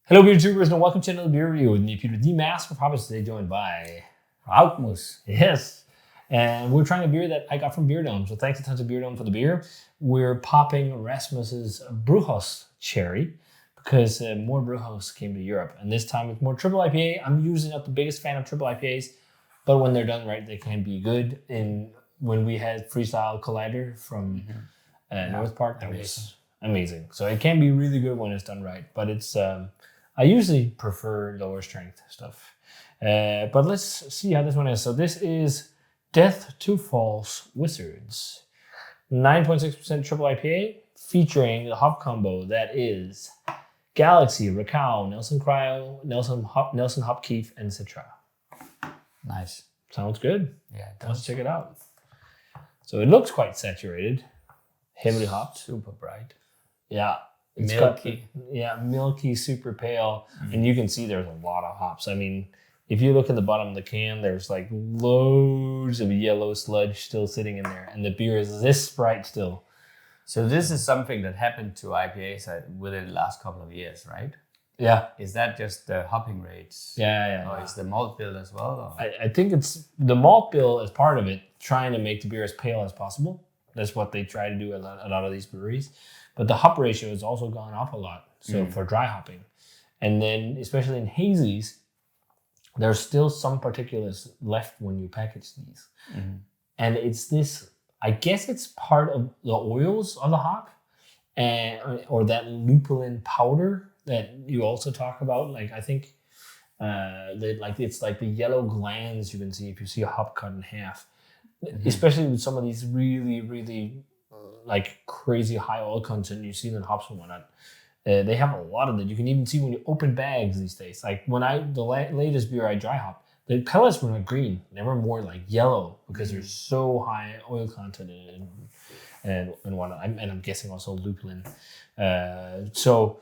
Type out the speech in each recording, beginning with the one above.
Hello, beer tubers, and welcome to another beer review with me, Peter, the Master of Hobbits, today joined by Outmus. Yes. And we're trying a beer that I got from Beer Dome. So thanks a ton to Beer Dome for the beer. We're popping Rasmus's Brujos cherry because more Brujos came to Europe. And this time it's more triple IPA. I'm usually not the biggest fan of triple IPAs, but when they're done right, they can be good. And when we had Freestyle Collider from North Park, that was amazing. So it can be really good when it's done right. But it's I usually prefer lower strength stuff. But let's see how this one is. So this is Death to False Wizards. 9.6% triple IPA featuring the hop combo that is Galaxy, Raquel, Nelson Cryo, Nelson Hopkeef, and Citra. Nice. Sounds good. Yeah, it does. Let's check it out. So it looks quite saturated, heavily hopped. Super bright. Yeah. It's milky. Milky, super pale. And you can see there's a lot of hops. I mean, if you look at the bottom of the can, there's like loads of yellow sludge still sitting in there. And the beer is this bright still. So this is something that happened to IPAs within the last couple of years, right? Yeah. Is that just the hopping rates? Yeah. Or is the malt bill as well? I think it's the malt bill as part of it, trying to make the beer as pale as possible. That's what they try to do at a lot of these breweries. But the hop ratio has also gone up a lot. So for dry hopping. And then, especially in hazies, there's still some particulates left when you package these. And it's this, I guess it's part of the oils of the hop or that lupulin powder that you also talk about. Like, I think it's like the yellow glands you can see if you see a hop cut in half. Especially with some of these really, really like crazy high oil content you see in hops and whatnot. They have a lot of that. You can even see when you open bags these days. Like when the latest beer I dry hop, the pellets were not green. They were more like yellow because there's so high oil content in it and whatnot. And I'm guessing also lupulin. So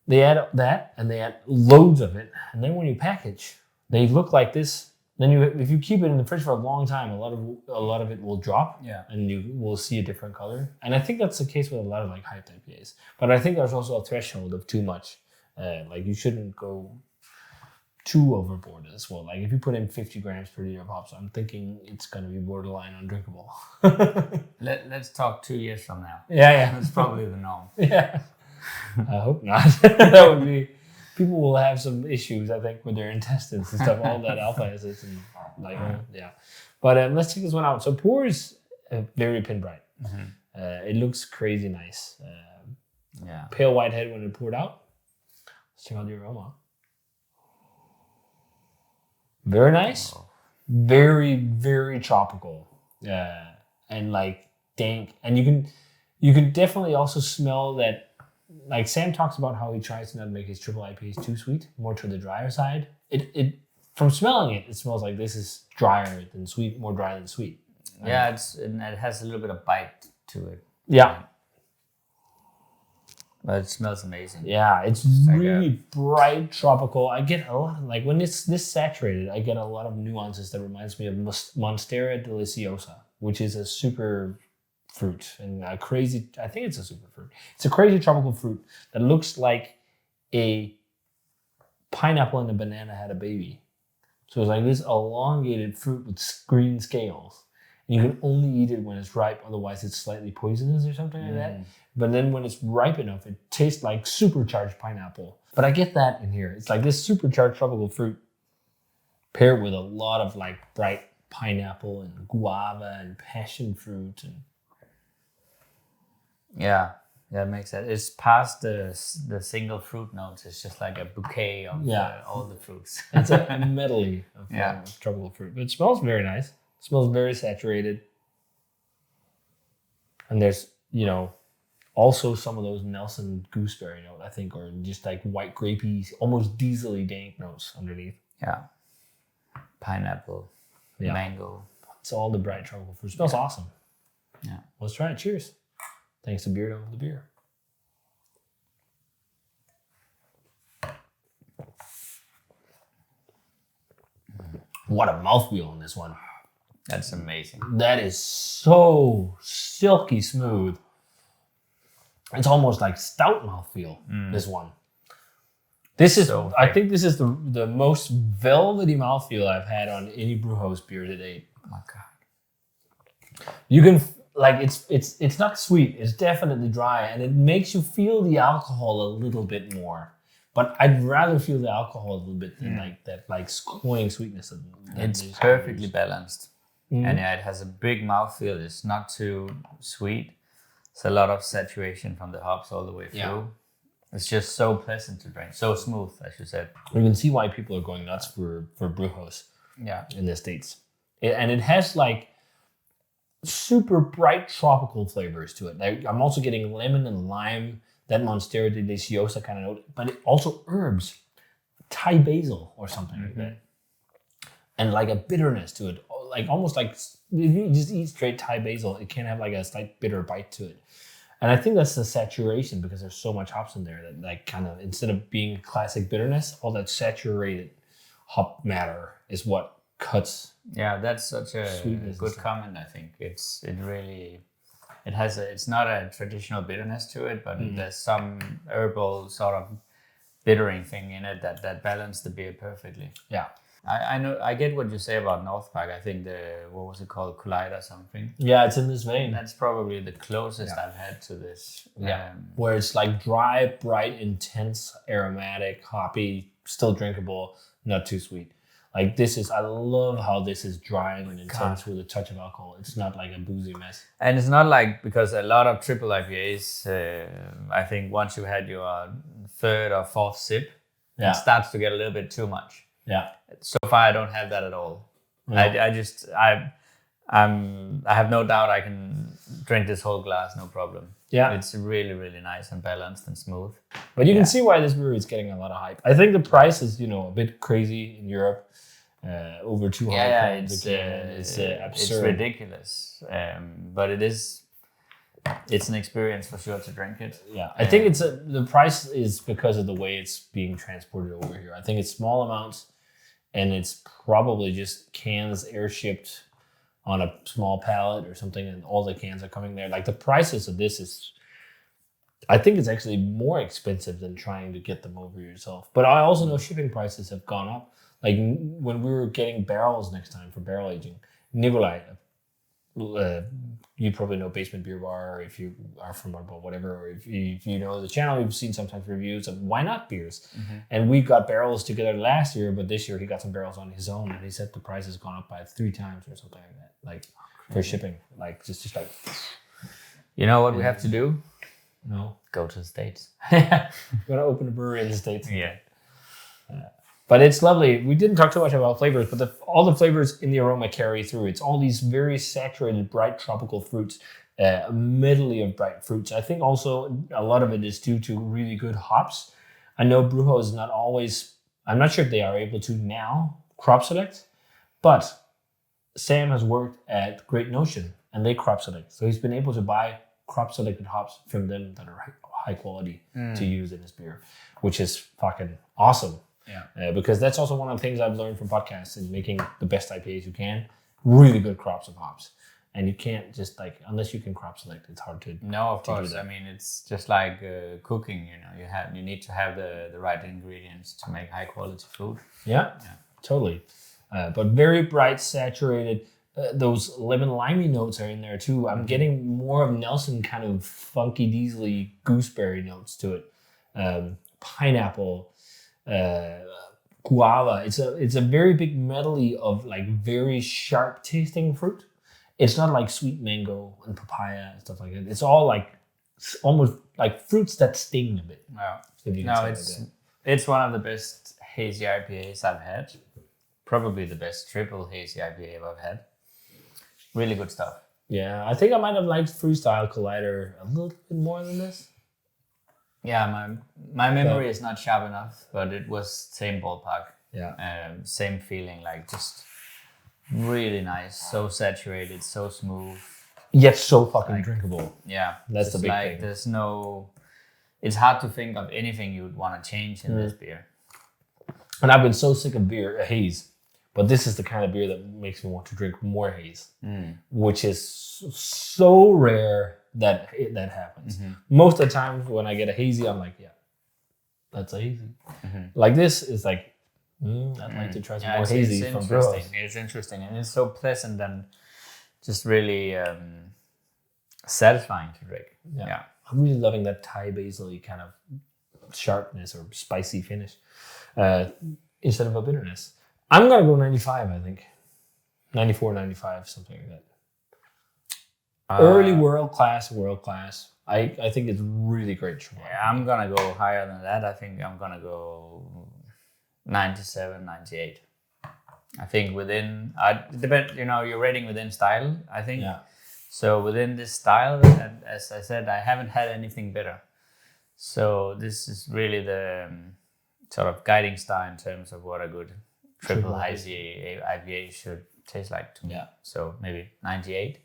they add that and they add loads of it. And then when you package, they look like this. Then if you keep it in the fridge for a long time, a lot of it will drop, and you will see a different color. And I think that's the case with a lot of like hyped IPAs. But I think there's also a threshold of too much. Like you shouldn't go too overboard as well. Like if you put in 50 grams per liter of hops, I'm thinking it's going to be borderline undrinkable. Let's talk 2 years from now. Yeah. That's probably the norm. Yeah. I hope not. That would be. People will have some issues, I think, with their intestines and stuff. All that alpha acids and like, But let's check this one out. So pour is very pin bright. It looks crazy nice. Pale white head when it poured out. Let's check out the aroma. Very nice. Very, very tropical. And like dank. And you can definitely also smell that. Like Sam talks about how he tries to not make his triple IPAs too sweet, more to the drier side. It from smelling it smells like this is drier than sweet, more dry than sweet. Yeah, it has a little bit of bite to it. Yeah. But it smells amazing. Yeah, it's really bright, tropical. I get a lot of, like, when it's this saturated, I get a lot of nuances that reminds me of Monstera Deliciosa, which is a super fruit and a crazy, I think it's a super fruit. It's a crazy tropical fruit that looks like a pineapple and a banana had a baby. So it's like this elongated fruit with green scales. And you can only eat it when it's ripe, otherwise it's slightly poisonous or something like that. But then when it's ripe enough, it tastes like supercharged pineapple. But I get that in here. It's like this supercharged tropical fruit paired with a lot of like bright pineapple and guava and passion fruit and Yeah, it makes sense. It's past the single fruit notes. It's just like a bouquet of all the fruits. It's a medley of tropical fruit. But it smells very nice. It smells very saturated. And there's, also some of those Nelson gooseberry note, I think, or just like white grapey, almost diesely dank notes underneath. Yeah. Pineapple, mango. It's all the bright tropical fruit. It smells awesome. Yeah. Let's try it. Cheers. Thanks to Beer Dome for the beer. What a mouthfeel on this one. That's amazing. That is so silky smooth. It's almost like stout mouthfeel, this one. This is, So I think this is the most velvety mouthfeel I've had on any Brujos beer to date. Oh my God. You can, like, it's not sweet. It's definitely dry, and it makes you feel the alcohol a little bit more. But I'd rather feel the alcohol a little bit than like that, like cloying sweetness. It's perfectly balanced. And yeah, it has a big mouthfeel. It's not too sweet. It's a lot of saturation from the hops all the way through. Yeah. It's just so pleasant to drink. So smooth, as you said. You can see why people are going nuts for Brujos in the States. And it has like super bright tropical flavors to it. Like, I'm also getting lemon and lime, that Monstera Deliciosa kind of note, but it also herbs, Thai basil or something like that. And like a bitterness to it. Like almost like if you just eat straight Thai basil, it can have like a slight bitter bite to it. And I think that's the saturation, because there's so much hops in there that, like, kind of, instead of being classic bitterness, all that saturated hop matter is what cuts. Yeah, that's such a good comment. I think it has it's not a traditional bitterness to it, but there's some herbal sort of bittering thing in it that balance the beer perfectly. Yeah. I know, I get what you say about North Park. I think what was it called, Collide or something. Yeah, it's in this vein. That's probably the closest I've had to this. Yeah, where it's like dry, bright, intense, aromatic, hoppy, still drinkable, not too sweet. Like this is, I love how this is dry and intense with a touch of alcohol. It's not like a boozy mess. And it's not like, because a lot of triple IPAs, I think once you had your third or fourth sip, it starts to get a little bit too much. Yeah. So far, I don't have that at all. No. I have no doubt I can drink this whole glass, no problem. Yeah. It's really, really nice and balanced and smooth. But you can see why this brewery is getting a lot of hype. I think the price is, a bit crazy in Europe. Over 200. Yeah, it's absurd. It's ridiculous. But it's an experience for sure to drink it. Yeah, I think the price is because of the way it's being transported over here. I think it's small amounts, and it's probably just cans air-shipped on a small pallet or something, and all the cans are coming there. Like, the prices of this I think it's actually more expensive than trying to get them over yourself. But I also know shipping prices have gone up. Like, when we were getting barrels next time for barrel aging, Nikolai, you probably know Basement Beer Bar, or if you are from whatever, or if you know the channel, you've seen sometimes reviews of Why Not beers. Mm-hmm. And we got barrels together last year, but this year he got some barrels on his own, and he said the price has gone up by 3 times or something like that, like for shipping. Like, just like... You know what we have to do? No. Go to the States. We're going to open a brewery in the States. Yeah. But it's lovely. We didn't talk too much about flavors, but all the flavors in the aroma carry through. It's all these very saturated, bright tropical fruits, a medley of bright fruits. I think also a lot of it is due to really good hops. I know Brujos is not always, I'm not sure if they are able to now crop select, but Sam has worked at Great Notion and they crop select. So he's been able to buy crop selected hops from them that are high quality to use in his beer, which is fucking awesome. Yeah, because that's also one of the things I've learned from podcasts is making the best IPAs you can, really good crops of hops. And you can't just unless you can crop select, it's hard to. No, of course. I mean, it's just like cooking. You need to have the right ingredients to make high quality food. Yeah. Totally. But very bright, saturated. Those lemon limey notes are in there too. I'm getting more of Nelson kind of funky, diesely gooseberry notes to it. Pineapple. Guava. It's a very big medley of very sharp tasting fruit. It's not like sweet mango and papaya and stuff like that. It's all almost like fruits that sting a bit. No, it's one of the best hazy IPAs I've had. Probably the best triple hazy IPA I've had. Really good stuff. Yeah, I think I might have liked Freestyle Collider a little bit more than this. Yeah, my memory is not sharp enough, but it was same ballpark. Yeah. Same feeling, just really nice, so saturated, so smooth. Yet so fucking drinkable. Yeah. That's the big thing. There's it's hard to think of anything you'd want to change in this beer. And I've been so sick of haze, but this is the kind of beer that makes me want to drink more haze, which is so rare that happens. Mm-hmm. Most of the time when I get a hazy, I'm like, yeah, that's a hazy. Like this is like, I'd like to try some more hazy from Brujos. It's interesting, and it's so pleasant and just really satisfying to drink. Yeah. I'm really loving that Thai basil kind of sharpness or spicy finish instead of a bitterness. I'm going to go 95, I think. 94, 95, something like that. Early world class. I think it's really great. Yeah, I'm going to go higher than that. I think I'm going to go 97, 98. I think within, you're rating within style, I think. Yeah. So within this style, and as I said, I haven't had anything better. So this is really the sort of guiding star in terms of what a good triple hazy IPA should taste like to me. Yeah. So maybe 98.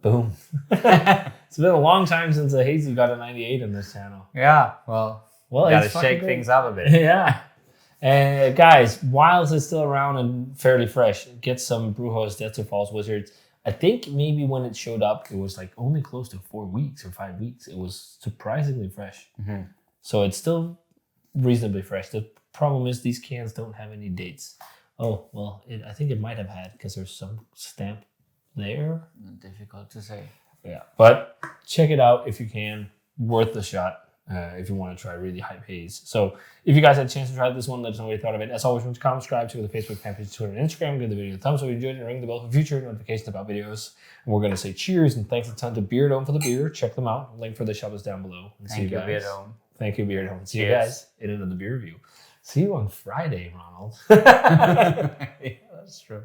Boom. It's been a long time since a hazy got a 98 on this channel. Yeah. Well, gotta shake things up a bit. Yeah. And guys, while it's still around and fairly fresh, get some Brujos Desert Falls Wizards. I think maybe when it showed up, it was like only close to 4 weeks or 5 weeks. It was surprisingly fresh. So it's still reasonably fresh. The problem is these cans don't have any dates. Oh, well, I think it might have had because there's some stamp there. Difficult to say. Yeah, but check it out if you can. Worth the shot if you want to try really hype haze. So if you guys had a chance to try this one, let us know what you thought of it. As always, remember to comment, subscribe to the Facebook fan page, Twitter, and Instagram. Give the video a thumbs up if you enjoyed it, and ring the bell for future notifications about videos. And we're going to say cheers and thanks a ton to Beard Home for the beer. Check them out. Link for the shop is down below. And Thank you, Beard Home. Thank you, Beard Home. See you guys in another beer review. See you on Friday, Ronald. Yeah, that's true.